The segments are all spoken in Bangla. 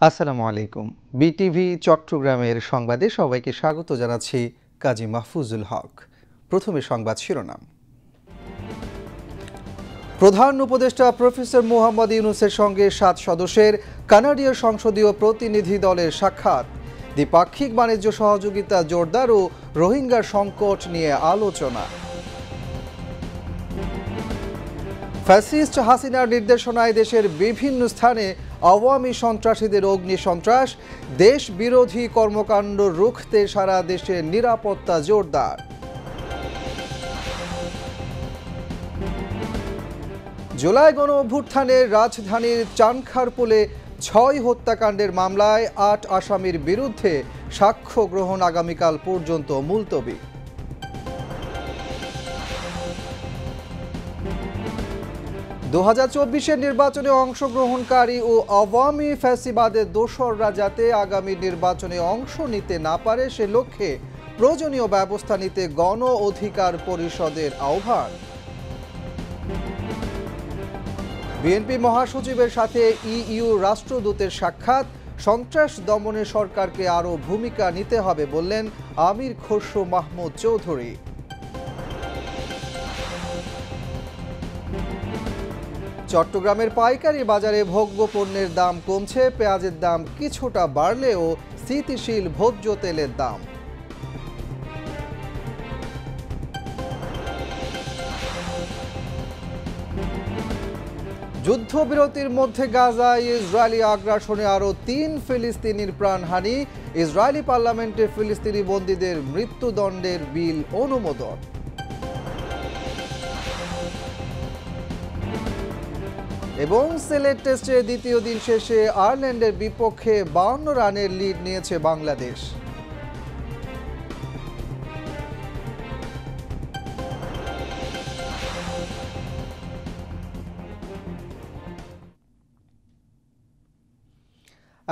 আসসালামু আলাইকুম। বিটিভি চট্টগ্রামের সংবাদে সবাইকে স্বাগত জানাচ্ছি। কাজী মাহফুজুল হক। প্রথমে সংবাদ শিরোনাম। প্রধান উপদেষ্টা প্রফেসর মোহাম্মদ ইউনূসের সঙ্গে ৭ সদস্যের কানাডীয় সংসদীয় প্রতিনিধি দলের সাক্ষাৎ। দ্বিপাক্ষিক বাণিজ্য সহযোগিতা জোরদার ও রোহিঙ্গার সংকট নিয়ে আলোচনা। ফ্যাসিস্ট হাসিনার নির্দেশনায় দেশের বিভিন্ন স্থানে আওয়ামী সন্ত্রাসীদের অগ্নি সন্ত্রাস, দেশ বিরোধী কর্মকাণ্ড রুখতে সারা দেশে নিরাপত্তা জোরদার। জুলাই গণ অভ্যুত্থানের রাজধানীর চানখারপুলে ৬ হত্যাকাণ্ডের মামলায় ৮ আসামির বিরুদ্ধে সাক্ষ্য গ্রহণ আগামীকাল পর্যন্ত মুলতবি। ২০২৪-এর নির্বাচনে অংশগ্রহণকারী ও আওয়ামী ফ্যাসিবাদের দোসররা যাতে আগামী নির্বাচনে অংশ নিতে না পারে সে লক্ষ্যে প্রয়োজনীয় ব্যবস্থা নিতে গণ অধিকার পরিষদের আহ্বান। বিএনপি মহাসচিবের সাথে ইইউ রাষ্ট্রদূতের সাক্ষাৎ, সন্ত্রাস দমনে সরকারকে আরও ভূমিকা নিতে হবে বললেন আমির খসরু মাহমুদ চৌধুরী। চট্টগ্রামের পাইকারি বাজারে ভোগ্য পণ্যের দাম কমছে, পেঁয়াজের দাম কিছুটা বাড়লেও স্থিতিশীল ভোজ্য তেলের দাম। যুদ্ধবিরতির মধ্যে গাজায় ইসরায়েলি আগ্রাসনে আরও ৩ ফিলিস্তিনির প্রাণহানি, ইসরায়েলি পার্লামেন্টে ফিলিস্তিনি বন্দীদের মৃত্যুদণ্ডের বিল অনুমোদন। এবং সিলেট টেস্টে দ্বিতীয় দিন শেষে আয়ারল্যান্ডের বিপক্ষে ৫২ রানের লিড নিয়েছে বাংলাদেশ।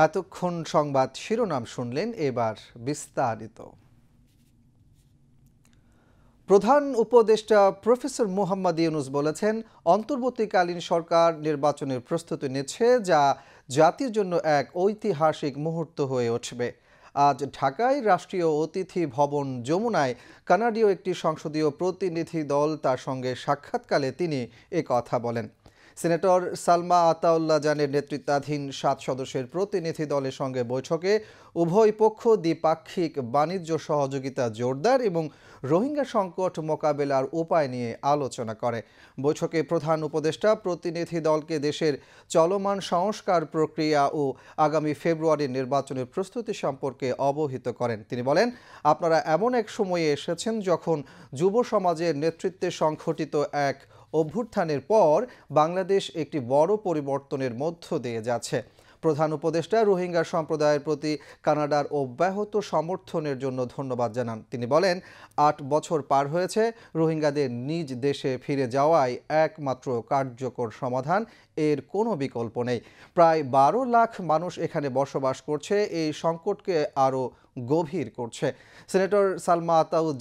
এতক্ষণ সংবাদ শিরোনাম শুনলেন, এবার বিস্তারিত। প্রধান উপদেষ্টা প্রফেসর মোহাম্মদ ইউনূস বলেছেন, অন্তর্বর্তীকালীন সরকার নির্বাচনের প্রস্তুতি নিচ্ছে, যা জাতির জন্য এক ঐতিহাসিক মুহূর্ত হয়ে উঠবে। আজ ঢাকায় রাষ্ট্রীয় অতিথি ভবন যমুনায় কানাডীয় একটি সংসদীয় প্রতিনিধি দল তার সঙ্গে সাক্ষাৎকালে তিনি কথা বলেন। সিনেটর সালমা আতাউল্লাহ জানের নেতৃত্বাধীন ৭ সদস্যের প্রতিনিধি দলের সঙ্গে বৈঠকে উভয় পক্ষ দ্বিপাক্ষিক বাণিজ্য সহযোগিতা জোরদার এবং রোহিঙ্গা সংকট মোকাবেলার উপায় নিয়ে আলোচনা করে। বৈঠকে প্রধান উপদেষ্টা প্রতিনিধি দলকে দেশের চলমান সংস্কার প্রক্রিয়া ও আগামী ফেব্রুয়ারির নির্বাচনের প্রস্তুতি সম্পর্কে অবহিত করেন। তিনি বলেন, আপনারা এমন এক সময়ে এসেছেন যখন যুব সমাজের নেতৃত্বে সংঘটিত এক অভ্যুত্থানের পর বাংলাদেশ একটি বড় পরিবর্তনের মধ্য দিয়ে যাচ্ছে। প্রধান উপদেষ্টা রোহিঙ্গা সম্প্রদায়ের প্রতি কানাডার অব্যাহত সমর্থনের জন্য ধন্যবাদ জানান। তিনি বলেন, ৮ বছর পার হয়েছে, রোহিঙ্গাদের নিজ দেশে ফিরে যাওয়াই একমাত্র কার্যকর সমাধান, এর কোনো বিকল্প নেই। প্রায় ১২ লাখ মানুষ এখানে বসবাস করছে, এই সংকটকে আরও গভীর করছে। সিনেটর সালমা আতাউদ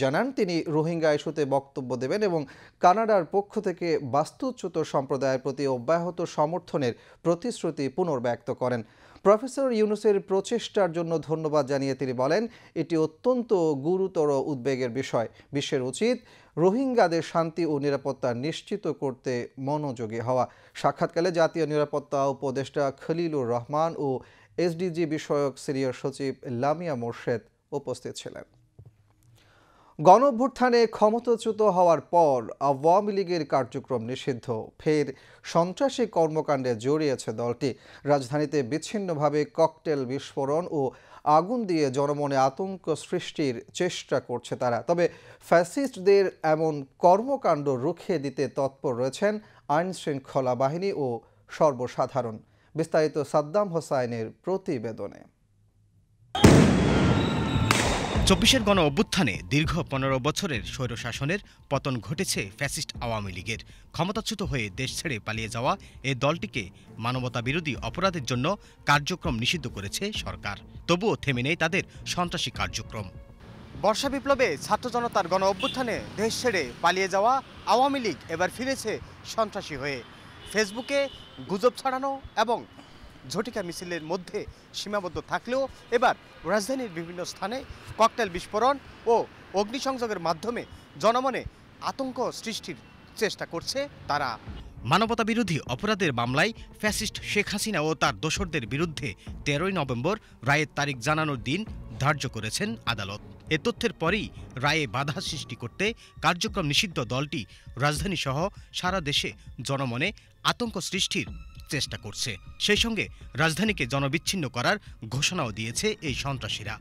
জানান তিনি রোহিঙ্গা ইস্যুতে বক্তব্য দেবেন এবং কানাডার পক্ষ থেকে বাস্তুচ্যুত সম্প্রদায়ের প্রতি অব্যাহত সমর্থনের প্রতিশ্রুতি পুনর্ব্যক্ত করেন। প্রফেসর ইউনূসের প্রচেষ্টার জন্য ধন্যবাদ জানিয়ে তিনি বলেন, এটি অত্যন্ত গুরুতর উদ্বেগের বিষয়। বিশ্বের উচিত রোহিঙ্গাদের শান্তি ও নিরাপত্তা নিশ্চিত করতে মনোযোগী হওয়া। সাক্ষাৎকালে জাতীয় নিরাপত্তা উপদেষ্টা খলিলুর রহমান ও এসডিজি বিষয়ক সিনিয়র সচিব লামিয়া মোর্শেদ উপস্থিত ছিলেন। গণঅভ্যুত্থানে ক্ষমতাচ্যুত হওয়ার পর আওয়ামী লীগের কার্যক্রম নিষিদ্ধ, ফের সন্ত্রাসী কর্মকাণ্ডে জড়িয়েছে দলটি। রাজধানীতে বিচ্ছিন্নভাবে ককটেল বিস্ফোরণ ও আগুন দিয়ে জনমনে আতঙ্ক সৃষ্টির চেষ্টা করছে তারা। তবে ফ্যাসিস্টদের এমন কর্মকাণ্ড রুখে দিতে তৎপর রয়েছেন আইনশৃঙ্খলা বাহিনী ও সর্বসাধারণ। বিস্তারিত সাদ্দাম হোসাইনের প্রতিবেদনে। ২৪-এর গণ অভ্যুত্থানে দীর্ঘ ১৫ বছরের স্বৈরশাসনের পতন ঘটেছে ফ্যাসিস্ট আওয়ামী লীগের। ক্ষমতাচ্যুত হয়ে দেশ ছেড়ে পালিয়ে যাওয়া এই দলটিকে মানবতাবিরোধী অপরাধের জন্য কার্যক্রম নিষিদ্ধ করেছে সরকার। তবুও থেমে নেই তাদের সন্ত্রাসী কার্যক্রম। বর্ষা বিপ্লবে ছাত্র জনতার গণ অভ্যুত্থানে দেশ ছেড়ে পালিয়ে যাওয়া আওয়ামী লীগ এবার ফিরেছে সন্ত্রাসী হয়ে। ফেসবুকে গুজব ছড়ানো এবং ঝটিকা মিছিলের মধ্যে সীমাবদ্ধ থাকলেও এবার রাজধানীর বিভিন্ন স্থানে ককটেল বিস্ফোরণ ও অগ্নিসংযোগের মাধ্যমে জনমনে আতঙ্ক সৃষ্টির চেষ্টা করছে তারা। মানবতা বিরোধী অপরাধের মামলায় ফ্যাসিস্ট শেখ হাসিনা ও তার দোসরদের বিরুদ্ধে 13 নভেম্বর রায়ের তারিখ জানানোর দিন ধার্য করেছেন আদালত। এ তথ্যের পরেই রায়ে বাধা সৃষ্টি করতে কার্যক্রম নিষিদ্ধ দলটি রাজধানীসহ সারা দেশে জনমনে আতঙ্ক সৃষ্টির চেষ্টা করছে। সেই সঙ্গে রাজধানীকে জনবিচ্ছিন্ন করার ঘোষণাও দিয়েছে এই সন্ত্রাসীরা।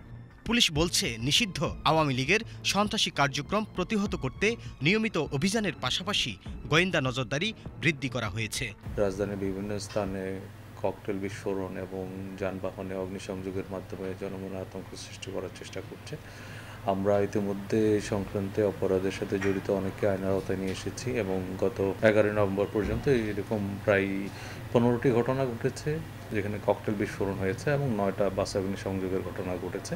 পুলিশ বলছে, নিষিদ্ধ আওয়ামী লীগের সন্ত্রাসী কার্যক্রম প্রতিহত করতে নিয়মিত অভিযানের পাশাপাশি গোয়েন্দা নজরদারি বৃদ্ধি করা হয়েছে। রাজধানীর বিভিন্ন স্থানে ককটেল বিস্ফোরণ এবং যানবাহনে অগ্নিসংযোগের মাধ্যমে জনমনে আতঙ্ক সৃষ্টি করার চেষ্টা করছে। আমরা ইতিমধ্যে এই সংক্রান্তে অপরাধের সাথে জড়িত অনেককে আইনের আওতায় নিয়ে এসেছি এবং গত 11 নভেম্বর পর্যন্ত এরকম প্রায় 15টি ঘটনা ঘটেছে যেখানে ককটেল বিস্ফোরণ হয়েছে এবং 9টা বাস অগ্নিসংযোগের ঘটনা ঘটেছে।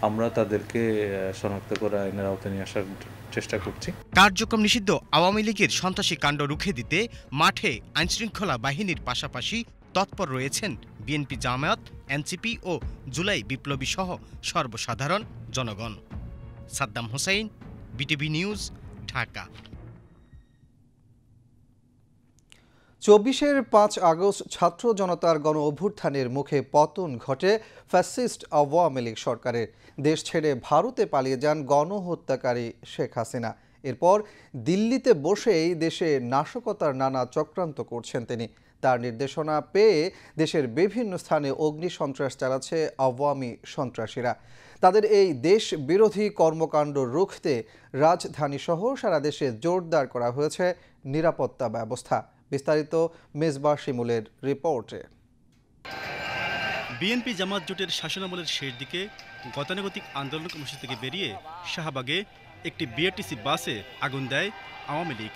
আমরা তাদেরকে শনাক্ত করে আইনের আওতায় নিয়ে আসার চেষ্টা করছি। কার্যক্রম নিষিদ্ধ আওয়ামী লীগের সন্ত্রাসী কাণ্ড রুখে দিতে মাঠে আইনশৃঙ্খলা বাহিনীর পাশাপাশি তৎপর রয়েছেন বিএনপি, জামায়াত, এনসিপি ও জুলাই বিপ্লবী সহ সর্বসাধারণ জনগণ। সাদ্দাম হোসেন, বিটিভি নিউজ, ঢাকা। 24-এর 5 আগস্ট ছাত্র জনতার গণ অভ্যুত্থানের মুখে পতন ঘটে ফ্যাসিস্ট আওয়ামী লীগ সরকারের। দেশ ছেড়ে ভারতে পালিয়ে যান গণহত্যাকারী শেখ হাসিনা। এরপর দিল্লিতে বসেই দেশে নাশকতার নানা চক্রান্ত করছেন তিনি। তার নির্দেশনা পেয়ে দেশের বিভিন্ন স্থানে অগ্নিসন্ত্রাস চালাচ্ছে আওয়ামী সন্ত্রাসীরা। তাদের এই দেশ বিরোধী কর্মকাণ্ড রুখতে রাজধানীসহ সারা দেশে জোরদার করা হয়েছে নিরাপত্তা ব্যবস্থা। বিস্তারিত মেজবাহ শিমুলের রিপোর্টে। বিএনপি জামাত জোটের শাসনামলের শেষ দিকে গতানুগতিক আন্দোলন কর্মসূচি থেকে বেরিয়ে শাহবাগে একটি বিআরটিসি বাসে আগুন দেয় আওয়ামী লীগ।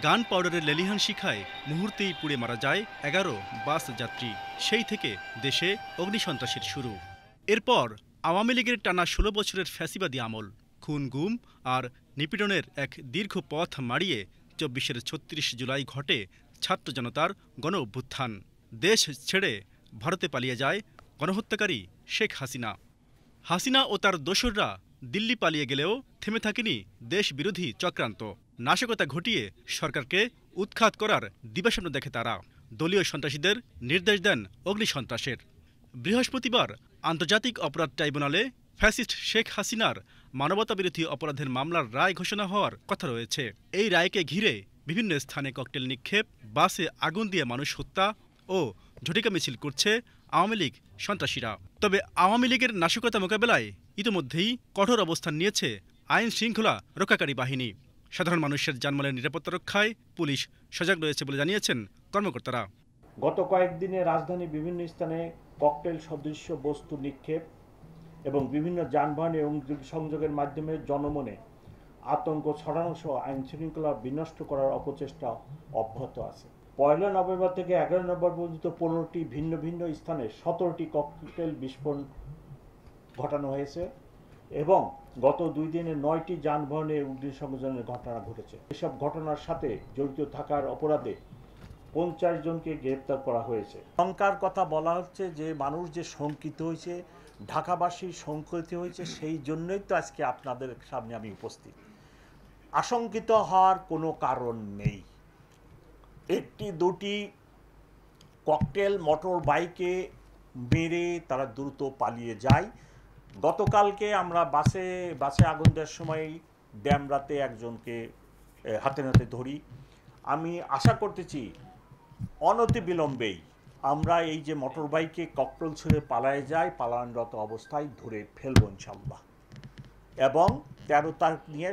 গান পাউডারের লেলিহান শিখায় মুহূর্তেই পুড়ে মারা যায় 11 বাস যাত্রী। সেই থেকে দেশে অগ্নিসন্ত্রাসের শুরু। এরপর আওয়ামী লীগের টানা 16 বছরের ফ্যাসিবাদী আমল, খুন, গুম আর নিপীড়নের এক দীর্ঘ পথ মাড়িয়ে 24-এর 36 জুলাই ঘটে ছাত্র জনতার গণ অভ্যুত্থান। দেশ ছেড়ে ভারতে পালিয়ে যায় গণহত্যাকারী শেখ হাসিনা। হাসিনা ও তার দোসররা দিল্লি পালিয়ে গেলেও থেমে থাকেনি দেশ বিরোধী চক্রান্ত। নাশকতা ঘটিয়ে সরকারকে উৎখাত করার দিবাস্বপ্ন দেখে তারা। দলীয় সন্ত্রাসীদের নির্দেশ দেন অগ্নিসন্ত্রাসের। বৃহস্পতিবার আন্তর্জাতিক অপরাধ ট্রাইব্যুনালে ফ্যাসিস্ট শেখ হাসিনার মানবতাবিরোধী অপরাধের মামলার রায় ঘোষণা হওয়ার কথা রয়েছে। এই রায়কে ঘিরে বিভিন্ন স্থানে ককটেল নিক্ষেপ, বাসে আগুন দিয়ে মানুষ হত্যা ও ঝটিকা মিছিল করছে আওয়ামী লীগ সন্ত্রাসীরা। তবে আওয়ামী লীগের নাশকতা মোকাবেলায় ইতিমধ্যেই কঠোর অবস্থান নিয়েছে আইন শৃঙ্খলা রক্ষাকারী বাহিনী। সাধারণ মানুষের জানমালের নিরাপত্তা রক্ষায় পুলিশ সজাগ রয়েছে বলে জানিয়েছেন কর্মকর্তারা। গত কয়েকদিনে রাজধানীর বিভিন্ন স্থানে ককটেল সদৃশ্য বস্তু নিক্ষেপ এবং বিভিন্ন যানবাহনে সংযোগের মাধ্যমে জনমনে আতঙ্ক ছড়ানো সহ আইন শৃঙ্খলা বিনষ্ট করার অপচেষ্টা অব্যাহত আছে। 1 নভেম্বর থেকে 11 নভেম্বর পর্যন্ত 15টি ভিন্ন ভিন্ন স্থানে 17টি ককটেল বিস্ফোরণ ঘটানো হয়েছে এবং গত 2 দিনে 9টি যানবাহনে অগ্নিসংযোগের ঘটনা ঘটেছে। এসব ঘটনার সাথে জড়িত থাকার অপরাধে 50 জনকে গ্রেপ্তার করা হয়েছে। শঙ্কার কথা বলা হচ্ছে যে মানুষ যে শঙ্কিত হয়েছে, ঢাকাবাসী শঙ্কিত হয়েছে, সেই জন্যই তো আজকে আপনাদের সামনে আমি উপস্থিত। আশঙ্কিত হওয়ার কোনো কারণ নেই। 1-2টি ককটেল মোটর বাইকে মেরে তারা দ্রুত পালিয়ে যায়। গতকালকে আমরা বাসে আগুন দেওয়ার সময় ড্যামরাতে একজনকে হাতে নাতে ধরি। আমি আশা করতেছি অনতিবিলম্বেই আমরা এই যে মোটর বাইকে ককটেল ছুঁড়ে পালায় যায়, পালানরত অবস্থায় ধরে ফেলব ইনশাল্লাহ। এবং 13 তারিখ নিয়ে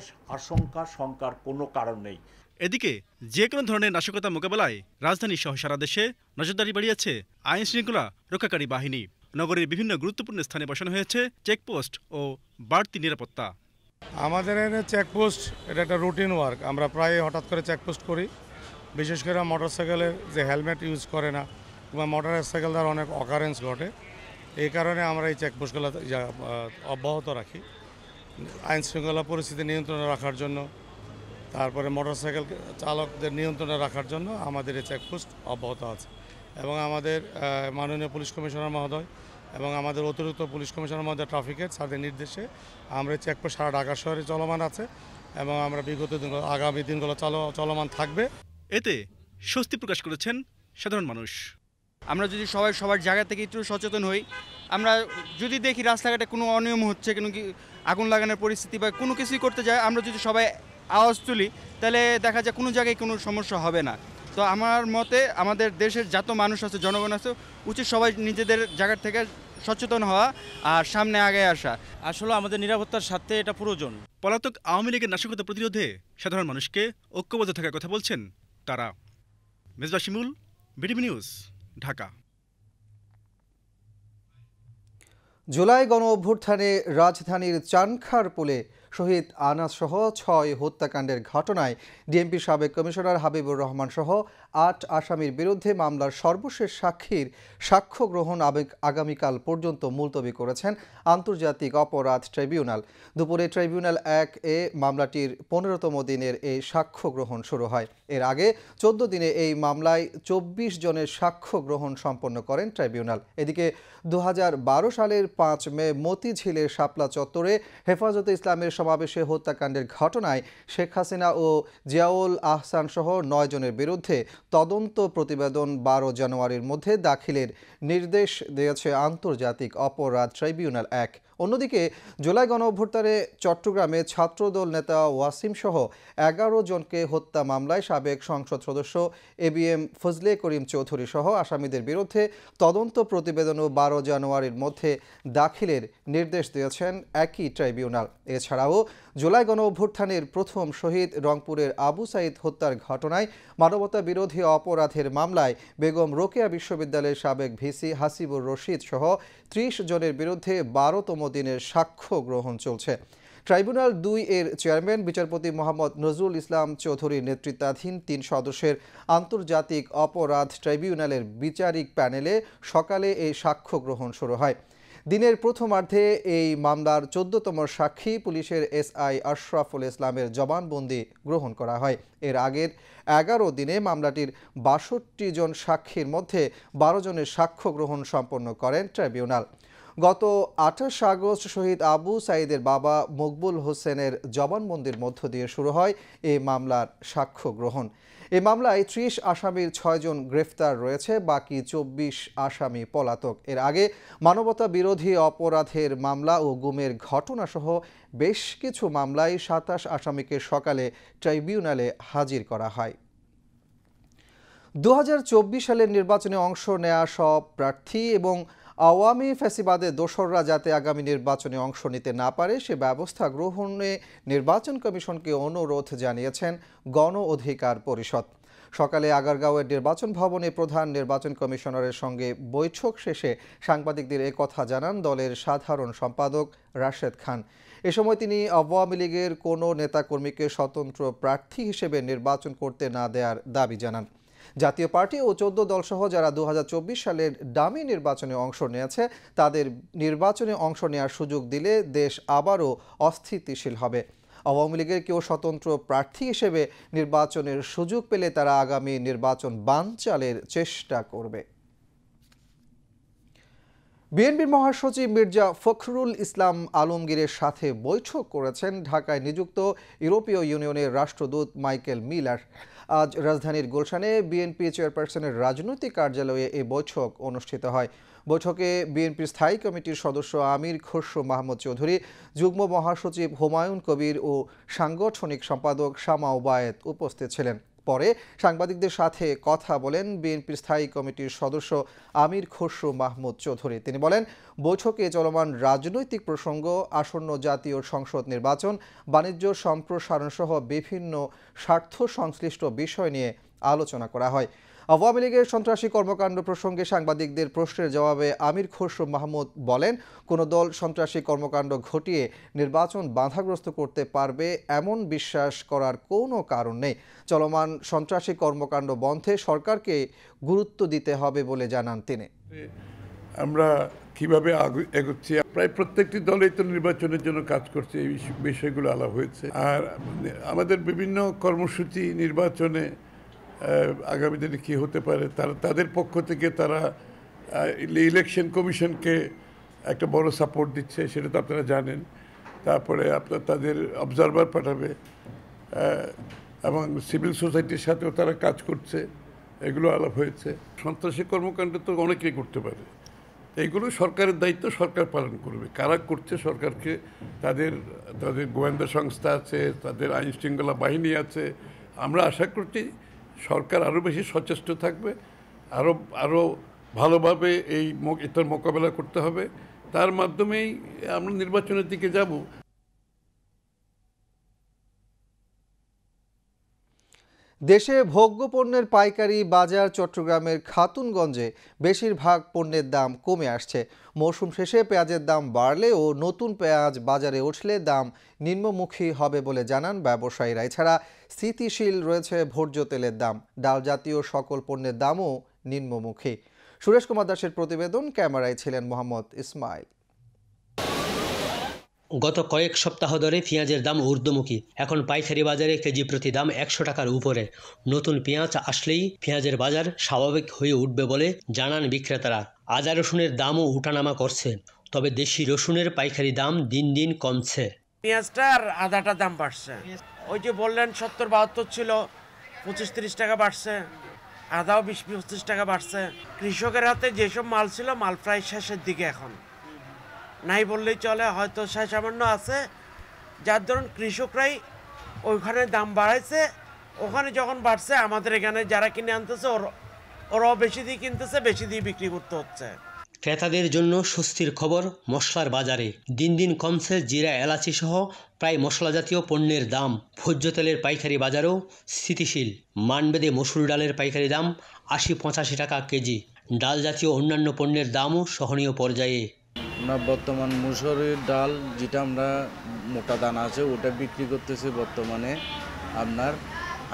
শঙ্কার কোনো কারণ নেই। এদিকে যে কোনো ধরনের নাশকতা মোকাবেলায় রাজধানী সহ সারা দেশে নজরদারি বাড়িয়েছে আইন শৃঙ্খলা রক্ষাকারী বাহিনী। নগরীর বিভিন্ন গুরুত্বপূর্ণ স্থানে বসানো হয়েছে চেকপোস্ট ও বাড়তি নিরাপত্তা। আমাদের এখানে চেকপোস্ট এটা একটা রুটিন ওয়ার্ক। আমরা প্রায় হঠাৎ করে চেকপোস্ট করি, বিশেষ করে মোটরসাইকেলের যে হেলমেট ইউজ করে না কিংবা মোটরসাইকেল দ্বারা অনেক অকারেন্স ঘটে। এই কারণে আমরা এই চেকপোস্টগুলো অব্যাহত রাখি আইন শৃঙ্খলা পরিস্থিতি নিয়ন্ত্রণে রাখার জন্য। তারপরে মোটরসাইকেল চালকদের নিয়ন্ত্রণে রাখার জন্য আমাদের এই চেকপোস্ট অব্যাহত আছে। এবং আমাদের মাননীয় পুলিশ কমিশনার মহোদয় এবং আমাদের অতিরিক্ত পুলিশ কমিশনার মহোদয় ট্রাফিকের তাদের নির্দেশে আমরা চেকপোস্ট সারা ঢাকা শহরে চলমান আছে এবং আমরা বিগত দিনগুলো আগামী দিনগুলো চলমান থাকবে। এতে স্বস্তি প্রকাশ করেছেন সাধারণ মানুষ। আমরা যদি সবাই সবার জায়গা থেকে একটু সচেতন হই, আমরা যদি দেখি রাস্তাঘাটে কোনো অনিয়ম হচ্ছে, কোনো কি আগুন লাগানোর পরিস্থিতি বা কোনো কিছুই করতে যায়, আমরা যদি সবাই আওয়াজ তুলি তাহলে দেখা যায় কোনো জায়গায় কোনো সমস্যা হবে না। তো আমার মতে আমাদের দেশের যত মানুষ আছে, জনগণ আছে, উচিত সবাই নিজেদের জায়গা থেকে সচেতন হওয়া আর সামনে আগে আসা। আসলে আমাদের নিরাপত্তার স্বার্থে এটা প্রয়োজন। পলাতক আওয়ামী লীগের নাশকতা প্রতিরোধে সাধারণ মানুষকে ঐক্যবদ্ধ থাকার কথা বলছেন তারা। মেজবা শিমুল, বিটিভি নিউজ, ঢাকা। জুলাই গণ অভ্যুত্থানে রাজধানীর চানখারপুলে শহীদ আনাস সহ 6 হত্যাকাণ্ডের ঘটনায় ডিএমপি সাবেক কমিশনার হাবিবুর রহমান সহ 8 আসামির বিরুদ্ধে মামলার সর্বশেষ সাক্ষীর সাক্ষ্য গ্রহণ আগামীকাল পর্যন্ত মুলতবি করেছেন আন্তর্জাতিক অপরাধ ট্রাইব্যুনাল। দুপুরে ট্রাইব্যুনাল 1-এ মামলাটির 15তম দিনের এই সাক্ষ্য গ্রহণ শুরু হয়। এর আগে 14 দিনে এই মামলায় 24 জনের সাক্ষ্য গ্রহণ সম্পন্ন করেন ট্রাইব্যুনাল। এদিকে 2012 সালের 5 মে মতিঝিলের শাপলা চত্বরে হেফাজতে ইসলামের সমাবেশে হত্যাকাণ্ডের ঘটনায় শেখ হাসিনা ও জিয়াউল আহসান সহ 9 জনের বিরুদ্ধে তদন্ত প্রতিবেদন 12 জানুয়ারির মধ্যে দাখিলের নির্দেশ দিয়েছে আন্তর্জাতিক অপরাধ ট্রাইব্যুনাল 1। অন্যদিকে জুলাই গণ অভ্যুত্থানে চট্টগ্রামে ছাত্রদল নেতা ওয়াসিম সহ 11 জনকে হত্যা মামলায় সাবেক সংসদ সদস্য এবিএম ফজলে করিম চৌধুরী সহ আসামিদের বিরুদ্ধে তদন্ত প্রতিবেদনও 12 জানুয়ারির মধ্যে দাখিলের নির্দেশ দিয়েছেন একই ট্রাইব্যুনাল। এছাড়াও জুলাই গণ অভ্যুত্থানের প্রথম শহীদ রংপুরের আবু সাইদ হত্যার ঘটনায় মানবতা বিরোধী অপরাধের মামলায় বেগম রোকেয়া বিশ্ববিদ্যালয়ের সাবেক ভিসি হাসিবুর রশিদ সহ 30 জনের বিরুদ্ধে 12তম দিনের সাক্ষ্য গ্রহণ চলছে। ট্রাইব্যুনাল 2-এর চেয়ারম্যান বিচারপতি মোহাম্মদ নজরুল ইসলাম চৌধুরীর নেতৃত্বাধীন 3 সদস্যের আন্তর্জাতিক অপরাধ ট্রাইব্যুনালের বিচারিক প্যানেলে সকালে এই সাক্ষ্য গ্রহণ শুরু হয়। দিনের প্রথমার্ধে এই মামলার 14তম সাক্ষী পুলিশের এসআই আশরাফুল ইসলামের জবানবন্দি গ্রহণ করা হয়। এর আগের 11 দিনে মামলাটির 62 জন সাক্ষীর মধ্যে 12 জনের সাক্ষ্য গ্রহণ সম্পন্ন করেন ট্রাইব্যুনাল। গত 28 আগস্ট শহীদ আবু সাইদের বাবা মকবুল হোসেনের জবানবন্দির মধ্য দিয়ে শুরু হয় এই মামলার সাক্ষ্য গ্রহণ। এই মামলায় 30 আসামির 6 জন গ্রেফতার রয়েছে, বাকি 24 আসামি পলাতক। এর আগে মানবতা বিরোধী অপরাধের মামলা ও গুমের ঘটনাসহ বেশ কিছু মামলায় 27 আসামিকে সকালে ট্রাইব্যুনালে হাজির করা হয়। 2024 সালের নির্বাচনে অংশ নেওয়া সব প্রার্থী এবং আওয়ামী ফ্যাসিবাদের দোসররা যাতে আগামী নির্বাচনে অংশ নিতে না পারে সে ব্যবস্থা গ্রহণে নির্বাচন কমিশনকে অনুরোধ জানিয়েছেন গণ অধিকার পরিষদ। সকালে আগারগাঁওয়ের নির্বাচন ভবনে প্রধান নির্বাচন কমিশনারের সঙ্গে বৈঠক শেষে সাংবাদিকদের একথা জানান দলের সাধারণ সম্পাদক রাশেদ খান। এ সময় তিনি আওয়ামী লীগের কোনো নেতাকর্মীকে স্বতন্ত্র প্রার্থী হিসেবে নির্বাচন করতে না দেওয়ার দাবি জানান। জাতীয় পার্টি ও 14 দলসহ যারা 2024 সালের ডামি নির্বাচনে অংশ নিয়েছে তাদের নির্বাচনে অংশ নেওয়ার সুযোগ দিলে দেশ আবারও অস্থিতিশীল হবে। আওয়ামী লীগের কেউ স্বতন্ত্র প্রার্থী হিসেবে নির্বাচনের সুযোগ পেলে তারা আগামী নির্বাচন বানচালের চেষ্টা করবে। বিএনপির মহাসচিব মির্জা ফখরুল ইসলাম আলমগীরের সাথে বৈঠক করেছেন ঢাকায় নিযুক্ত ইউরোপীয় ইউনিয়নের রাষ্ট্রদূত মাইকেল মিলার। আজ রাজধানীর গুলশানে বিএনপি চেয়ারপারসনের রাজনৈতিক কার্যালয়ে এই বৈঠক অনুষ্ঠিত হয়। বৈঠকে বিএনপির স্থায়ী কমিটির সদস্য আমির খসরু মাহমুদ চৌধুরী, যুগ্ম মহাসচিব হুমায়ুন কবির ও সাংগঠনিক সম্পাদক শামা ওবায়েদ উপস্থিত ছিলেন। পরে সাংবাদিকদের সাথে কথা বলেন বিএনপির স্থায়ী কমিটির সদস্য আমির খসরু মাহমুদ চৌধুরী। তিনি বলেন, বৈঠকে চলমান রাজনৈতিক প্রসঙ্গ, আসন্ন জাতীয় সংসদ নির্বাচন, বাণিজ্য সম্প্রসারণ সহ বিভিন্ন স্বার্থ সংশ্লিষ্ট বিষয় নিয়ে আলোচনা করা হয়। আওয়ামী লীগের সন্ত্রাসী কর্মকাণ্ড প্রসঙ্গে সাংবাদিকদের প্রশ্নের জবাবে আমির খসরু মাহমুদ বলেন, কোনো দল সন্ত্রাসী কর্মকাণ্ড ঘটিয়ে নির্বাচন বাধাগ্রস্ত করতে পারবে এমন বিশ্বাস করার কোনো কারণ নেই। চলমান সন্ত্রাসী কর্মকাণ্ড বন্ধে সরকারকে গুরুত্ব দিতে হবে বলে জানান তিনি। আমরা কিভাবে এগোচ্ছি, প্রায় প্রত্যেকটি দলই তো নির্বাচনের জন্য কাজ করছে, এই বিষয়গুলো আলাপ হয়েছে। আর আমাদের বিভিন্ন কর্মসূচি নির্বাচনে আগামী দিনে কী হতে পারে তাদের পক্ষ থেকে তারা ইলেকশন কমিশনকে একটা বড় সাপোর্ট দিচ্ছে, সেটা তো আপনারা জানেন। তারপরে আপনার তাদের অবজারভার পাঠাবে এবং সিভিল সোসাইটির সাথেও তারা কাজ করছে, এগুলো আলাপ হয়েছে। সন্ত্রাসী কর্মকাণ্ড তো অনেকেই করতে পারে, এইগুলো সরকারের দায়িত্ব, সরকার পালন করবে। কারা করছে সরকারকে, তাদের গোয়েন্দা সংস্থা আছে, তাদের আইন শৃঙ্খলা বাহিনী আছে। আমরা আশা করছি সরকার আরও বেশি সচেষ্ট থাকবে, আরও ভালোভাবে এটার মোকাবেলা করতে হবে। তার মাধ্যমেই আমরা নির্বাচনের দিকে যাব। দেশে ভোগ্যপণ্যের পাইকারি বাজার চট্টগ্রামের খাতুনগঞ্জে বেশিরভাগ পণ্যের দাম কমে আসছে। মৌসুম শেষে পেঁয়াজের দাম বাড়লেও নতুন পেঁয়াজ বাজারে উঠলে দাম নিম্নমুখী হবে বলে জানান ব্যবসায়ীরা। এছাড়া স্থিতিশীল রয়েছে ভোজ্য তেলের দাম, ডাল জাতীয় সকল পণ্যের দামও নিম্নমুখী। সুরেশ কুমার দাসের প্রতিবেদন, ক্যামেরায় ছিলেন মোহাম্মদ ইসমাইল। গত কয়েক সপ্তাহ ধরে পেঁয়াজের দাম ঊর্ধ্বমুখী। এখন পাইকারি বাজারে কেজি প্রতি দাম 100 টাকার উপরে। নতুন পেঁয়াজ আসলেই পেঁয়াজের বাজার স্বাভাবিক হয়ে উঠবে বলে জানান বিক্রেতারা। আদা রসুনের দামও উঠানামা করছে, তবে দেশি রসুনের পাইকারি দাম দিন দিন কমছে। পেঁয়াজটার আদাটার দাম বাড়ছে, ওই যে বললেন 70-72 ছিল, 25-30 টাকা বাড়ছে। আদাও 20-25 টাকা বাড়ছে। কৃষকের হাতে যেসব মাল ছিল, মাল প্রায় শেষের দিকে এখন নাই বললেই চলে, হয়তো সামান্য আছে, যার ধরুন কৃষকরাই ওইখানে দাম বাড়াইছে। ওখানে যখন বাড়ছে, আমাদের এখানে যারা কিনে আনতেছে ওরাও বেশি দিয়ে কিনতেছে, বেশি দিয়ে বিক্রি করতে হচ্ছে। ক্রেতাদের জন্য স্বস্তির খবর মশলার বাজারে। দিন দিন কমছে জিরা, এলাচি সহ প্রায় মশলা জাতীয় পণ্যের দাম। ভোজ্য তেলের পাইকারি বাজারও স্থিতিশীল। মানবেদে মসুর ডালের পাইকারি দাম 80-85 টাকা কেজি। ডাল জাতীয় অন্যান্য পণ্যের দামও সহনীয় পর্যায়ে। বর্তমান মুসুরের ডাল যেটা আমরা মোটা দানা আছে, ওটা বিক্রি করতেছে বর্তমানে আপনার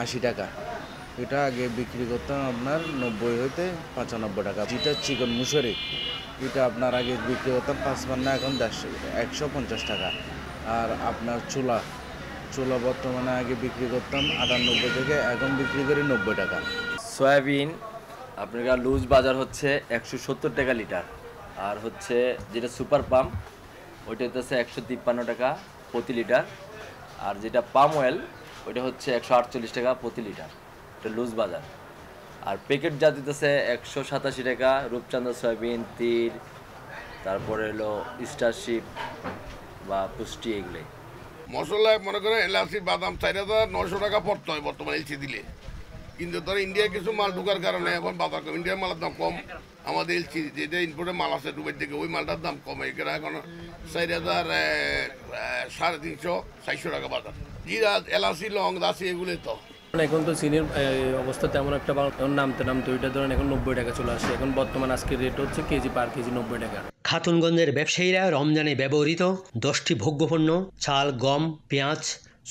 80 টাকা। এটা আগে বিক্রি করতাম আপনার 90 হইতে 95 টাকা। যেটা চিকন মুসুরি, এটা আপনার আগে বিক্রি করতাম 55, এখন 150 টাকা। আর আপনার চুলা বর্তমানে আগে বিক্রি করতাম 98 থেকে, এখন বিক্রি করি 90 টাকা। সয়াবিন আপনার লুজ বাজার হচ্ছে 170 টাকা লিটার। আর হচ্ছে যেটা সুপার পাম, ওইটা হচ্ছে 153 টাকা প্রতি লিটার। আর যেটা পাম অয়েল, ওইটা হচ্ছে 148 টাকা প্রতি লিটার, এটা লুজ বাজার। আর প্যাকেট যা দিতেছে 187 টাকা। রূপচাঁদা সয়াবিন, তীর, তারপরে হলো স্টারশিপ বা পুষ্টি, এগুলো মশলায় মনে করেন এলাচি, বাদাম 4900 টাকা পড়তে হয় বর্তমানে এলচি দিলে। কিন্তু ধর ইন্ডিয়ার কিছু মাল ঢুকার কারণে এখন বাজার কম, ইন্ডিয়ার মালের দাম কম। আমাদের এলচি যেটা ইনপুটের মাল আছে দুবাই থেকে, ওই মালটার দাম কম। এখানে এখন 4000, 350-400 টাকা বাজার। জিরা, এলাচি, লং, দাসি, এগুলো তো এখন তো চিনির অবস্থা তেমন একটা নামতে ওইটা ধরেন এখন 90 টাকা চলে আসছে। এখন বর্তমান আজকের রেট হচ্ছে পার কেজি 90 টাকা। খাতুনগঞ্জের ব্যবসায়ীরা রমজানে ব্যবহৃত 10টি ভোগ্যপণ্য চাল, গম, পেঁয়াজ,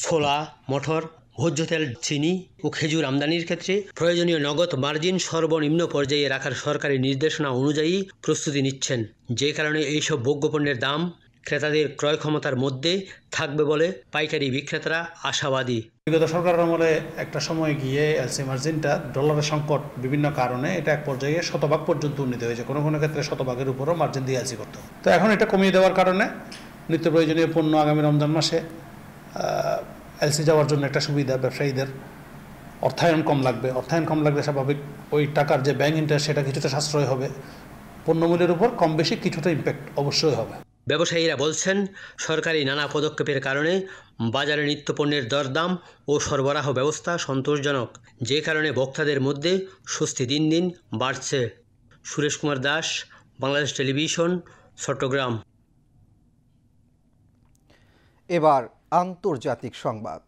ছোলা, মটর, ভোজ্য তেল, চিনি ও খেজুর আমদানির ক্ষেত্রে প্রয়োজনীয় নগদ মার্জিন সর্বনিম্ন পর্যায়ে রাখার সরকারি নির্দেশনা অনুযায়ী প্রস্তুতি নিচ্ছেন। যে কারণে এইসব ভোগ্যপণ্যের দাম ক্রেতাদের ক্রয় ক্ষমতার মধ্যে থাকবে বলে পাইকারি বিক্রেতারা আশাবাদী। বিগত সরকারের আমলে একটা সময় গিয়ে এলসি মার্জিনটা ডলারের সংকট বিভিন্ন কারণে এটা এক পর্যায়ে 100% পর্যন্ত উন্নীত হয়েছে। কোনো কোনো ক্ষেত্রে 100%-এর উপরও মার্জিন দিয়ে এলসি করতো। তো এখন এটা কমিয়ে দেওয়ার কারণে নিত্য প্রয়োজনীয় পণ্য আগামী রমজান মাসে এলসি যাওয়ার জন্য একটা সুবিধা। ব্যবসায়ীদের অর্থায়ন কম লাগবে স্বাভাবিক। ওই টাকার যে ব্যাংক ইন্টারেস্ট, সেটা কিছুটা সাশ্রয় হবে। পণ্যমূল্যের উপর কম বেশি কিছুটা ইম্প্যাক্ট অবশ্যই হবে। ব্যবসায়ীরা বলছেন, সরকারি নানা পদক্ষেপের কারণে বাজারে নিত্যপণ্যের দরদাম ও সরবরাহ ব্যবস্থা সন্তোষজনক, যে কারণে ভোক্তাদের মধ্যে স্বস্তি দিন দিন বাড়ছে। সুরেশ কুমার দাস, বাংলাদেশ টেলিভিশন, চট্টগ্রাম। এবার আন্তর্জাতিক সংবাদ।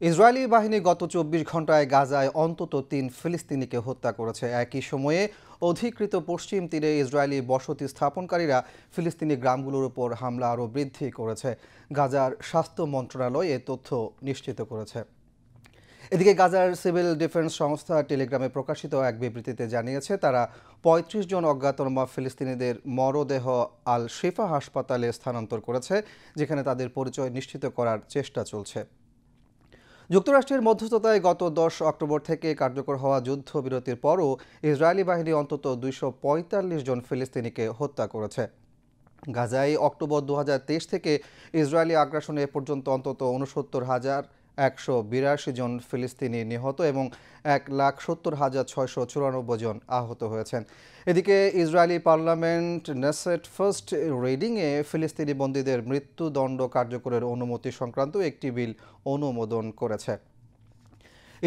ইসরায়েলি বাহিনী গত 24 ঘন্টায় গাজায় অন্তত 3 ফিলিস্তিনিকে হত্যা করেছে। একই সময়ে অধিকৃত পশ্চিম তীরে ইসরায়েলি বসতি স্থাপনকারীরা ফিলিস্তিনি গ্রামগুলোর উপর হামলা আরও বৃদ্ধি করেছে। গাজার স্বাস্থ্য মন্ত্রণালয় এ তথ্য নিশ্চিত করেছে। এদিকে গাজার সিভিল ডিফেন্স সংস্থা টেলিগ্রামে প্রকাশিত এক বিবৃতিতে জানিয়েছে তারা ৩৫ জন অজ্ঞাতনামা ফিলিস্তিনিদের মরদেহ আল শিফা হাসপাতালে স্থানান্তর করেছে, যেখানে তাদের পরিচয় নিশ্চিত করার চেষ্টা চলছে। যুক্তরাষ্ট্রের মধ্যস্থতায় গত ১০ অক্টোবর থেকে কার্যকর হওয়া যুদ্ধবিরতির পরও ইসরায়েলি বাহিনী অন্তত ২৪৫ জন ফিলিস্তিনিকে হত্যা করেছে। গাজায় অক্টোবর ২০২৩ থেকে ইসরায়েলি আগ্রাসনে এ পর্যন্ত অন্তত ৬৯,১৮২ জন ফিলিস্তিনি নিহত এবং ১,৭০,৬৯৪ জন আহত হয়েছেন। এদিকে ইসরায়েলি পার্লামেন্ট নেসেট ফার্স্ট রিডিংয়ে ফিলিস্তিনি বন্দীদের মৃত্যুদণ্ড কার্যকরের অনুমতি সংক্রান্ত একটি বিল অনুমোদন করেছে।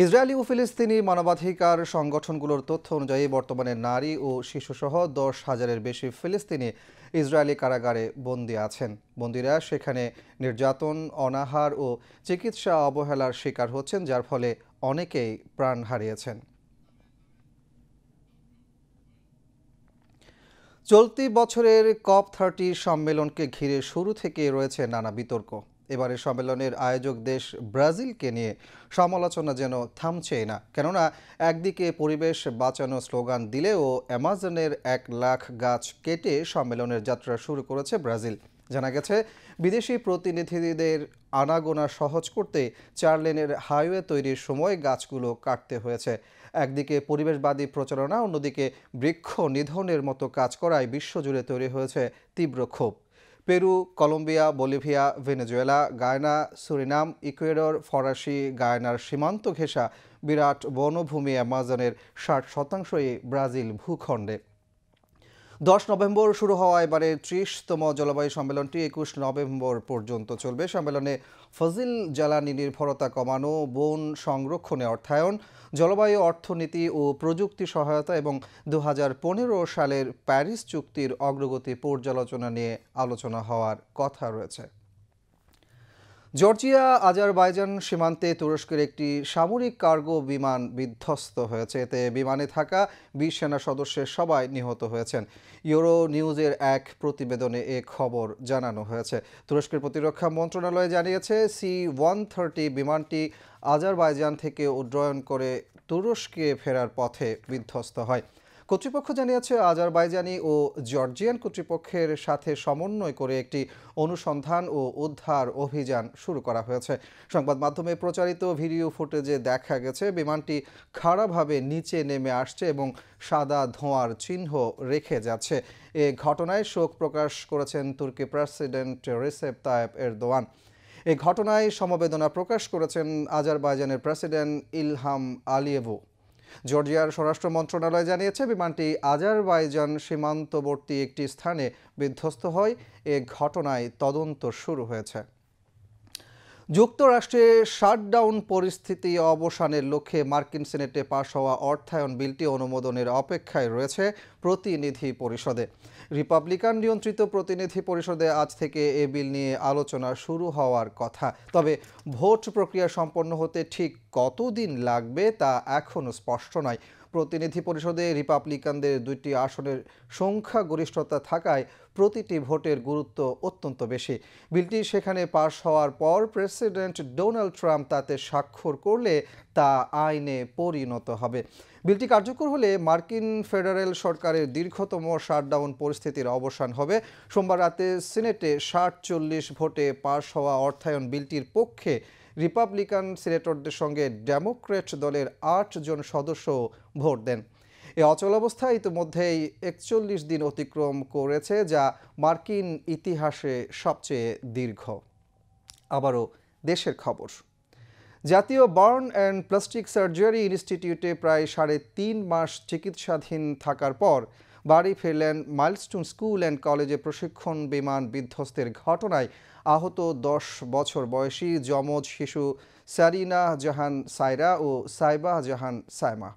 ইসরায়েলি ও ফিলিস্তিনি মানবাধিকার সংগঠনগুলোর তথ্য অনুযায়ী বর্তমানে নারী ও শিশুসহ ১০,০০০-এর বেশি ফিলিস্তিনি ইসরায়েলি কারাগারে বন্দী আছেন। বন্দীরা সেখানে নির্যাতন, অনাহার ও চিকিৎসা অবহেলার শিকার হচ্ছেন, যার ফলে অনেকেই প্রাণ হারিয়েছেন। চলতি বছরের COP30 সম্মেলনকে ঘিরে শুরু থেকে রয়েছে নানা বিতর্ক। এবারের সম্মেলনের আয়োজক দেশ ব্রাজিলকে নিয়ে সমালোচনা যেন থামছেই না, কেননা একদিকে পরিবেশ বাঁচানো স্লোগান দিলেও অ্যামাজনের ১ লাখ গাছ কেটে সম্মেলনের যাত্রা শুরু করেছে ব্রাজিল। জানা গেছে বিদেশি প্রতিনিধিদের আনাগোনা সহজ করতে ৪ লেনের হাইওয়ে তৈরির সময় গাছগুলো কাটতে হয়েছে। একদিকে পরিবেশবাদী প্রচারণা, অন্যদিকে বৃক্ষ নিধনের মতো কাজ করায় বিশ্বজুড়ে তৈরি হয়েছে তীব্র ক্ষোভ। Peru, Colombia, Bolivia, Venezuela, Guyana, Suriname, Ecuador, ফরাসি গায়নার সীমান্ত ঘেঁষা বিরাট বনভূমি অ্যামাজনের ৬০% ব্রাজিল ভূখণ্ডে। ১০ নভেম্বর শুরু হওয়া এবারে ৩০তম জলবায়ু সম্মেলনটি ২১ নভেম্বর পর্যন্ত চলবে। সম্মেলনে ফসিল জ্বালানি নির্ভরতা কমানো, বন সংরক্ষণে অর্থায়ন, জলবায়ু অর্থনীতি ও প্রযুক্তি সহায়তা এবং ২০১৫ সালের প্যারিস চুক্তির অগ্রগতি পর্যালোচনা নিয়ে আলোচনা হওয়ার কথা রয়েছে। জর্জিয়া আজারবাইজান সীমান্তে তুরস্কের একটি সামরিক কার্গো বিমান বিধ্বস্ত হয়েছে। এতে বিমানে থাকা ২০ সেনা সদস্যের সবাই নিহত হয়েছেন। ইউরো নিউজের এক প্রতিবেদনে এ খবর জানানো হয়েছে। তুরস্কের প্রতিরক্ষা মন্ত্রণালয় জানিয়েছে C-130 বিমানটি আজারবাইজান থেকে উড্ডয়ন করে তুরস্কে ফেরার পথে বিধ্বস্ত হয়। কর্তৃপক্ষ জানিয়েছে আজারবাইজানি ও জর্জিয়ান কর্তৃপক্ষের সাথে সমন্বয় করে একটি অনুসন্ধান ও উদ্ধার অভিযান শুরু করা হয়েছে। সংবাদ মাধ্যমে প্রচারিত ভিডিও ফুটেজে দেখা গেছে বিমানটি খাড়াভাবে নিচে নেমে আসছে এবং সাদা ধোঁয়ার চিহ্ন রেখে যাচ্ছে। এ ঘটনায় শোক প্রকাশ করেছেন তুর্কি প্রেসিডেন্ট রিসেপ তাইপ এরদোয়ান। এই ঘটনায় সমবেদনা প্রকাশ করেছেন আজারবাইজানের প্রেসিডেন্ট ইলহাম আলিয়েভু। জর্জিয়ার স্বরাষ্ট্র মন্ত্রণালয় জানিয়েছে বিমানটি আজারবাইজান সীমান্তবর্তী একটি স্থানে বিধ্বস্ত হয়। এ ঘটনায় তদন্ত শুরু হয়েছে। যুক্তরাষ্ট্রে শাটডাউন পরিস্থিতি অবসানের লক্ষ্যে মার্কিন সিনেটে পাশ হওয়া অর্থায়ন বিলটি অনুমোদনের অপেক্ষায় রয়েছে প্রতিনিধি পরিষদে। রিপাবলিকান নিয়ন্ত্রিত প্রতিনিধি পরিষদে আজ থেকে এ বিল নিয়ে আলোচনা শুরু হওয়ার কথা। তবে ভোট প্রক্রিয়া সম্পন্ন হতে ঠিক কতদিন লাগবে তা এখনও স্পষ্ট নয়। প্রতিনিধি পরিষদে রিপাবলিকানদের ২টি আসনের সংখ্যাগরিষ্ঠতা থাকায় প্রতিটি ভোটের গুরুত্ব অত্যন্ত বেশি। বিলটি সেখানে পাশ হওয়ার পর প্রেসিডেন্ট ডোনাল্ড ট্রাম্প তাতে স্বাক্ষর করলে তা আইনে পরিণত হবে। বিলটি কার্যকর হলে মার্কিন ফেডারেল সরকারের দীর্ঘতম শাটডাউন পরিস্থিতির অবসান হবে। সোমবার রাতে সিনেটে 60-40 ভোটে পাশ হওয়া অর্থায়ন বিলটির পক্ষে রিপাবলিকান সিনেটরদের সঙ্গে ডেমোক্র্যাট দলের ৮ জন সদস্য ভোট দেন। এই অচলাবস্থা ইতিমধ্যেই ৪১ দিন অতিক্রম করেছে, যা মার্কিন ইতিহাসে সবচেয়ে দীর্ঘ। আবারও দেশের খবর। জাতীয় বার্ন অ্যান্ড প্লাস্টিক সার্জারি ইনস্টিটিউটে প্রায় ৩.৫ মাস চিকিৎসাধীন থাকার পর বাড়ি ফিরলেন মাইলস্টোন স্কুল অ্যান্ড কলেজে প্রশিক্ষণ বিমান বিধ্বস্তের ঘটনায় আহত ১০ বছর বয়সী যমজ শিশু সারিনা জাহান সাইরা ও সাইবা জাহান সাইমা।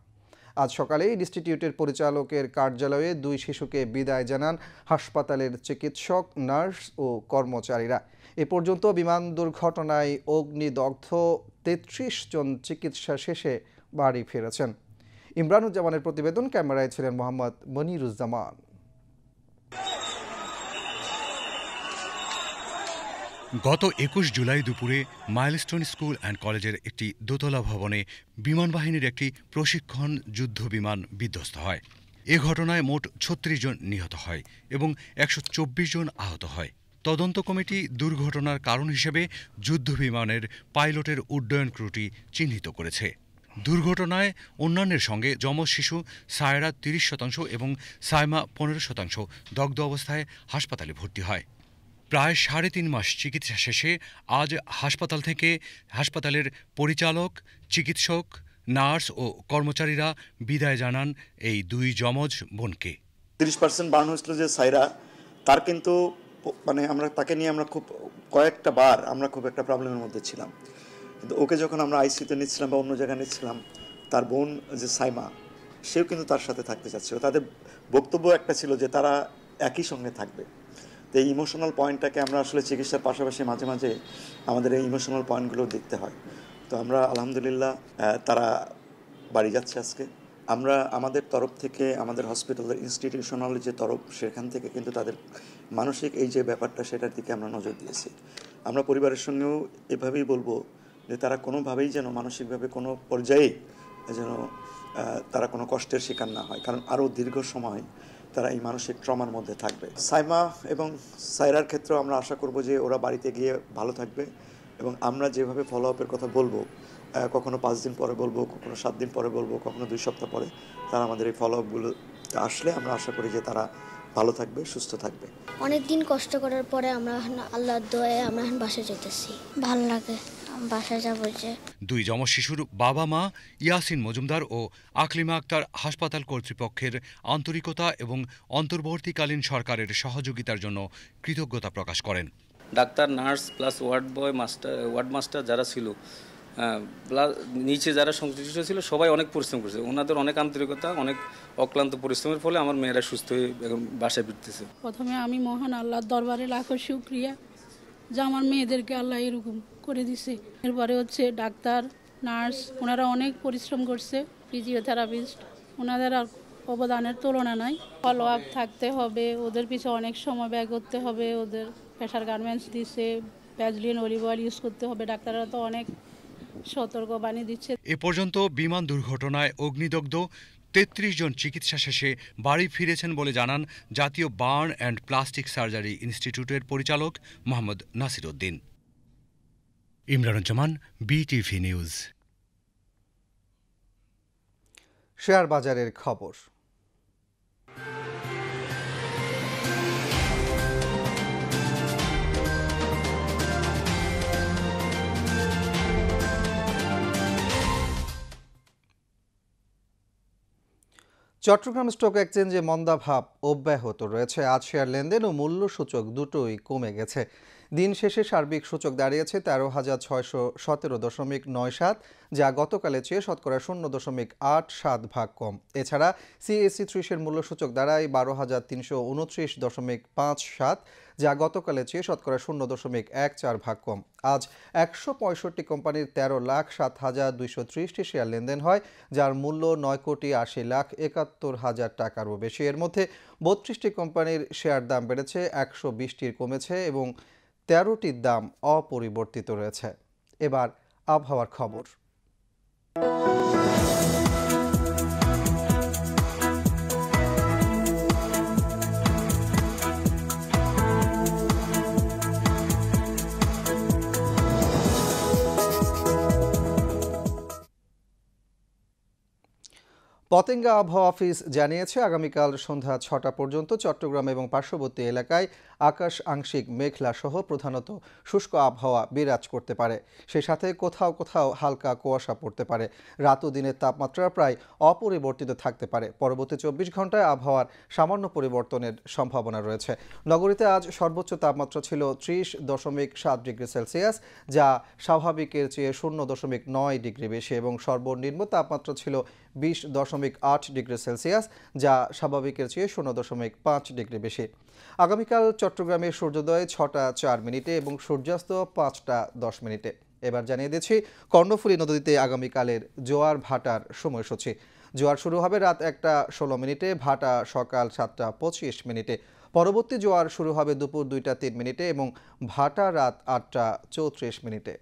আজ সকালে ইনস্টিটিউটের পরিচালকের কার্যালয়ে ২ শিশুকে বিদায় জানান হাসপাতালের চিকিৎসক, নার্স ও কর্মচারীরা। এ পর্যন্ত বিমান দুর্ঘটনায় অগ্নিদগ্ধ ৩৩ জন চিকিৎসা শেষে বাড়ি ফিরেছেন। ইমরানুজ্জামানের প্রতিবেদন, ক্যামেরায় ছিলেন মোহাম্মদ মনিরুজ্জামান। গত ২১ জুলাই দুপুরে মাইলস্টোন স্কুল অ্যান্ড কলেজের একটি দোতলা ভবনে বিমান বাহিনীর একটি প্রশিক্ষণ যুদ্ধ বিমান বিধ্বস্ত হয়। এ ঘটনায় মোট ৩৬ জন নিহত হয় এবং ১২৪ জন আহত হয়। তদন্ত কমিটি দুর্ঘটনার কারণ হিসেবে যুদ্ধ বিমানের পাইলটের উড্ডয়ন ত্রুটি চিহ্নিত করেছে। দুর্ঘটনায় অন্যান্যের সঙ্গে যমজ শিশু সায়রা ৩০% এবং সাইমা ১৫% দগ্ধ অবস্থায় হাসপাতালে ভর্তি হয়। প্রায় ৩.৫ মাস চিকিৎসা শেষে আজ হাসপাতালের পরিচালক, চিকিৎসক, নার্স ও কর্মচারীরা বিদায় জানান এই দুই যমজ বোনকে। ৩০% বার্ন হয়েছিল যে সাইরা, তার কিন্তু তাকে নিয়ে আমরা খুব কয়েকটা বার আমরা খুব একটা প্রবলেমের মধ্যে ছিলাম। কিন্তু ওকে যখন আমরা আইসিইউতে নিচ্ছিলাম বা অন্য জায়গায় নিচ্ছিলাম, তার বোন যে সাইমা, সেও কিন্তু তার সাথে থাকতে চাচ্ছিল। তাদের বক্তব্য একটা ছিল যে তারা একই সঙ্গে থাকবে। তো এই ইমোশনাল পয়েন্টটাকে আমরা আসলে চিকিৎসার পাশাপাশি মাঝে মাঝে আমাদের এই ইমোশনাল পয়েন্টগুলো দেখতে হয়। তো আমরা আলহামদুলিল্লাহ তারা বাড়ি যাচ্ছে আজকে। আমরা আমাদের তরফ থেকে, আমাদের হসপিটালের ইনস্টিটিউশনাল যে তরফ, সেখান থেকে কিন্তু তাদের মানসিক এই যে ব্যাপারটা, সেটার দিকে আমরা নজর দিয়েছি। আমরা পরিবারের সঙ্গেও এভাবেই বলবো যে তারা কোনোভাবেই যেন মানসিকভাবে কোনো পর্যায়ে যেন তারা কোনো কষ্টের শিকার না হয়, কারণ আরও দীর্ঘ সময় তারা এই মানসিক ট্রমার মধ্যে থাকবে। সাইমা এবং সাইরার ক্ষেত্রেও আমরা আশা করব যে ওরা বাড়িতে গিয়ে ভালো থাকবে, এবং আমরা যেভাবে ফলো আপের কথা বলবো, কখনো 5 দিন পরে বলবো, কখনো 7 দিন পরে বলবো, কখনো 2 সপ্তাহ পরে, তারা আমাদের এই ফলো আপগুলো আসলে আমরা আশা করি যে তারা ভালো থাকবে, সুস্থ থাকবে। অনেক দিন কষ্ট করার পরে আমরা আল্লাহর দয়ায় আমরা বাসায় যেতেছি, ভালো লাগে, বাসায় যাবো। যে দুই যমজ শিশুর বাবা মা ইয়াসিন মজুমদার ও আকলিমা আক্তার হাসপাতাল কর্তৃপক্ষের আন্তরিকতা এবং অন্তর্বর্তীকালীন সরকারের সহযোগিতার জন্য কৃতজ্ঞতা প্রকাশ করেন। Doctor, nurse plus ward master যারা ছিল, নিচে যারা সংশ্লিষ্ট ছিল, সবাই অনেক পরিশ্রম করেছে। ওনাদের অনেক আন্তরিকতা, অনেক অক্লান্ত পরিশ্রমের ফলে আমার মেয়েরা সুস্থ হয়ে বাসায় ফিরতেছে। প্রথমে আমি মহান আল্লাহর দরবারে লাখো শুকরিয়া যে আমার মেয়েদেরকে আল্লাহ এরকম করে দিছে। এরপরে হচ্ছে ডাক্তার, নার্স, ওনারা অনেক পরিশ্রম করছে, ফিজিওথেরাপিস্ট, ওনাদের আর অবদানের তুলনা নাই। ফলো আপ থাকতে হবে, ওদের পিছনে অনেক সময় ব্যয় করতে হবে, ওদের প্রেশার গার্মেন্টস দিছে, ভ্যাজলিন অলিভ অয়েল ইউজ করতে হবে। ডাক্তাররা তো অনেক সতর্কবাণী দিচ্ছে। এ পর্যন্ত বিমান দুর্ঘটনায় অগ্নিদগ্ধ ৩৩ জন চিকিৎসা শেষে বাড়ি ফিরেছেন বলে জানান জাতীয় বার্ন অ্যান্ড প্লাস্টিক সার্জারি ইনস্টিটিউটের পরিচালক মোহাম্মদ নাসির উদ্দিন। ইমরানুজ্জামান, বিটিভি নিউজ। শেয়ার বাজারের খবর। চট্টগ্রাম স্টক এক্সচেঞ্জে মন্দাভাব অব্যাহত রয়েছে। আজ শেয়ার লেনদেন ও মূল্য সূচক দুটোই কমে গেছে। দিন শেষে সার্বিক সূচক দাঁড়িয়েছে ১৩,৬১৭.৯৭, যা গতকালের চেয়ে শতকরা 0.87 কম। এছাড়া সিএসি 30-এর মূল্য সূচক দাঁড়ায় ১২,৩29.57, যা গতকালের চেয়ে শতকরা 0.14 কম। আজ 165 কোম্পানির 13,07,230টি শেয়ার লেনদেন হয়, যার মূল্য 9,80,71,000 টাকারও বেশি। এর মধ্যে 32টি কোম্পানির শেয়ার দাম বেড়েছে, 120টির কমেছে এবং 13টির দাম অপরিবর্তিত রয়েছে। এবার আবহাওয়ার খবর। পতেঙ্গা আবহাওয়া অফিস জানিয়েছে, আগামীকাল সন্ধ্যা 6টা পর্যন্ত চট্টগ্রাম এবং পার্শ্ববর্তী এলাকায় আকাশ আংশিক মেঘলা সহ প্রধানত শুষ্ক আবহাওয়া বিরাজ করতে পারে। সেই সাথে কোথাও কোথাও হালকা কুয়াশা পড়তে পারে। রাত ও দিনের তাপমাত্রা প্রায় অপরিবর্তিত থাকতে পারে। পরবর্তী 24 ঘন্টায় আবহাওয়ার সামান্য পরিবর্তনের সম্ভাবনা রয়েছে। নগরীতে আজ সর্বোচ্চ তাপমাত্রা ছিল 30.7 ডিগ্রি সেলসিয়াস, যা স্বাভাবিকের চেয়ে 0.9 ডিগ্রি বেশি, এবং সর্বনিম্ন তাপমাত্রা ছিল 20.8 ডিগ্রি সেলসিয়াস, যা স্বাভাবিকের চেয়ে 0.5 ডিগ্রি বেশি। আগামীকাল চট্টগ্রামে সূর্যোদয় 6টা 4 মিনিটে এবং সূর্যাস্ত 5টা 10 মিনিটে। এবার জানিয়ে দিচ্ছি কর্ণফুলী নদীতে আগামীকালের জোয়ার ভাটার সময়সূচি। জোয়ার শুরু হবে রাত 1টা 16 মিনিটে, ভাটা সকাল 7টা 25 মিনিটে। পরবর্তী জোয়ার শুরু হবে দুপুর 2টা 3 মিনিটে এবং ভাটা রাত 8টা 34 মিনিটে।